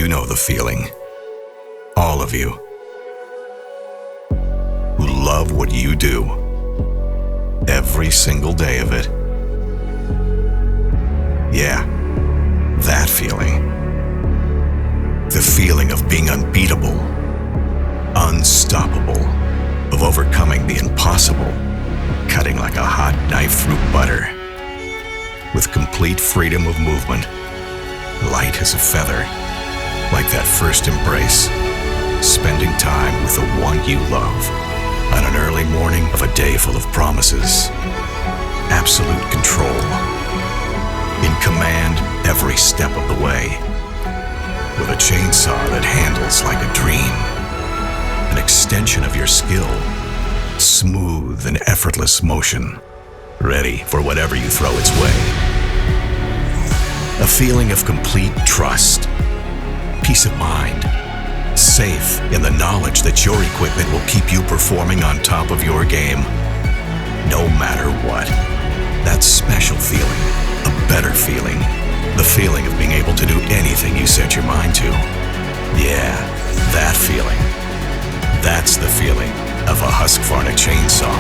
You know the feeling. All of you. Who love what you do. Every single day of it. Yeah, that feeling. The feeling of being unbeatable, unstoppable, of overcoming the impossible, cutting like a hot knife through butter, with complete freedom of movement, light as a feather, like that first embrace, spending time with the one you love, on an early morning of a day full of promises, absolute control, in command every step of the way, with a chainsaw that handles like a dream, an extension of your skill, smooth and effortless motion, ready for whatever you throw its way. A feeling of complete trust, peace of mind, safe in the knowledge that your equipment will keep you performing on top of your game, no matter what. That special feeling, a better feeling, the feeling of being able to do anything you set your mind to. Yeah, that feeling. That's the feeling of a Husqvarna chainsaw.